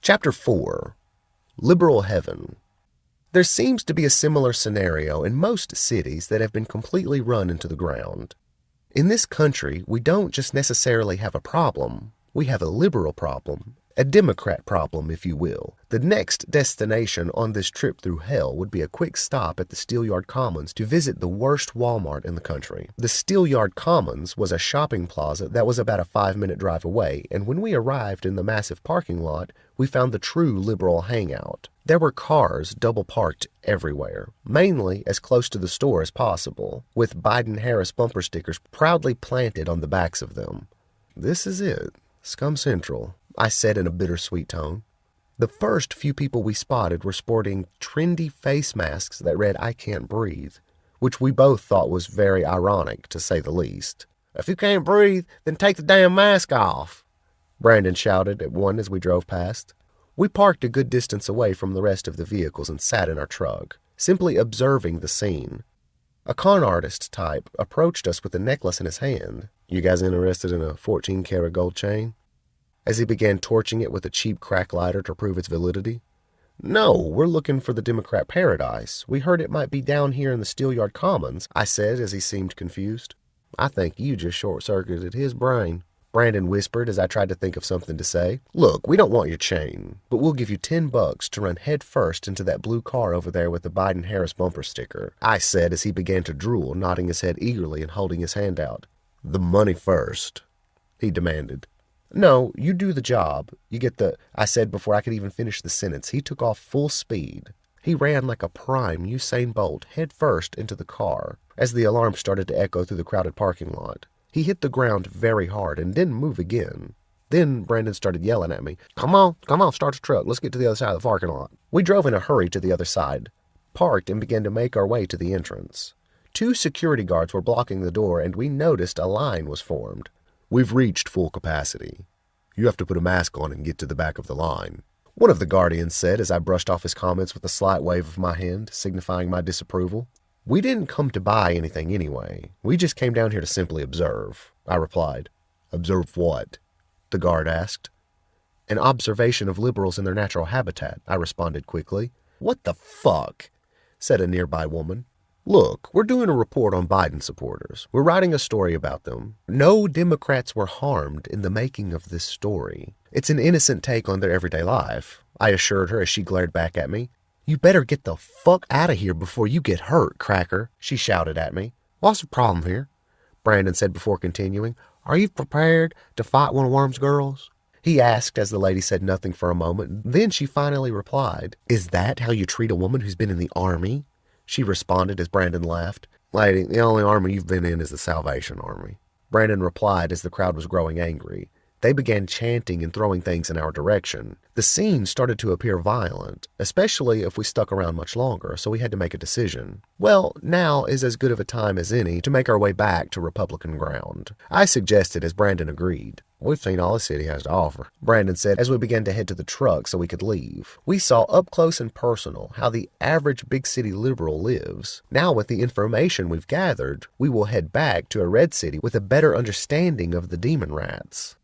Chapter 4. Liberal Heaven. There seems to be a similar scenario in most cities that have been completely run into the ground. In this country, we don't just necessarily have a problem, we have a liberal problem, a Democrat problem, if you will. The next destination on this trip through hell would be a quick stop at the Steelyard Commons to visit the worst Walmart in the country. The Steelyard Commons was a shopping plaza that was about a 5-minute drive away, and when we arrived in the massive parking lot, we found the true liberal hangout. There were cars double parked everywhere, mainly as close to the store as possible, with Biden-Harris bumper stickers proudly planted on the backs of them. This is it, Scum Central, I said in a bittersweet tone. The first few people we spotted were sporting trendy face masks that read "I can't breathe," which we both thought was very ironic, to say the least. "If you can't breathe, then take the damn mask off," Brandon shouted at one as we drove past. We parked a good distance away from the rest of the vehicles and sat in our truck, simply observing the scene. A con artist type approached us with a necklace in his hand. "You guys interested in a 14-karat gold chain?" as he began torching it with a cheap crack lighter to prove its validity. "No, we're looking for the Democrat paradise. We heard it might be down here in the Steelyard Commons," I said as he seemed confused. "I think you just short-circuited his brain," Brandon whispered as I tried to think of something to say. "Look, we don't want your chain, but we'll give you $10 to run head first into that blue car over there with the Biden-Harris bumper sticker," I said as he began to drool, nodding his head eagerly and holding his hand out. "The money first," he demanded. "No, you do the job. You get the," I said before I could even finish the sentence. He took off full speed. He ran like a prime Usain Bolt head first into the car as the alarm started to echo through the crowded parking lot. He hit the ground very hard and didn't move again. Then Brandon started yelling at me, come on, start the truck. Let's get to the other side of the parking lot." We drove in a hurry to the other side, parked, and began to make our way to the entrance. 2 security guards were blocking the door, and we noticed a line was formed. "We've reached full capacity. You have to put a mask on and get to the back of the line," one of the guardians said as I brushed off his comments with a slight wave of my hand, signifying my disapproval. "We didn't come to buy anything anyway. We just came down here to simply observe," I replied. "Observe what?" the guard asked. "An observation of liberals in their natural habitat," I responded quickly. "What the fuck?" said a nearby woman. "Look, we're doing a report on Biden supporters. We're writing a story about them. No Democrats were harmed in the making of this story. It's an innocent take on their everyday life," I assured her as she glared back at me. "You better get the fuck out of here before you get hurt, cracker," she shouted at me. "What's the problem here?" Brandon said before continuing. "Are you prepared to fight one of Worm's girls?" he asked as the lady said nothing for a moment. Then she finally replied. "Is that how you treat a woman who's been in the army?" she responded as Brandon laughed. "Lady, the only army you've been in is the Salvation Army," Brandon replied as the crowd was growing angry. They began chanting and throwing things in our direction. The scene started to appear violent, especially if we stuck around much longer, so we had to make a decision. Well, now is as good of a time as any to make our way back to Republican ground, I suggested as Brandon agreed. "We've seen all the city has to offer," Brandon said as we began to head to the truck so we could leave. We saw up close and personal how the average big city liberal lives. Now with the information we've gathered, we will head back to a red city with a better understanding of the demon rats.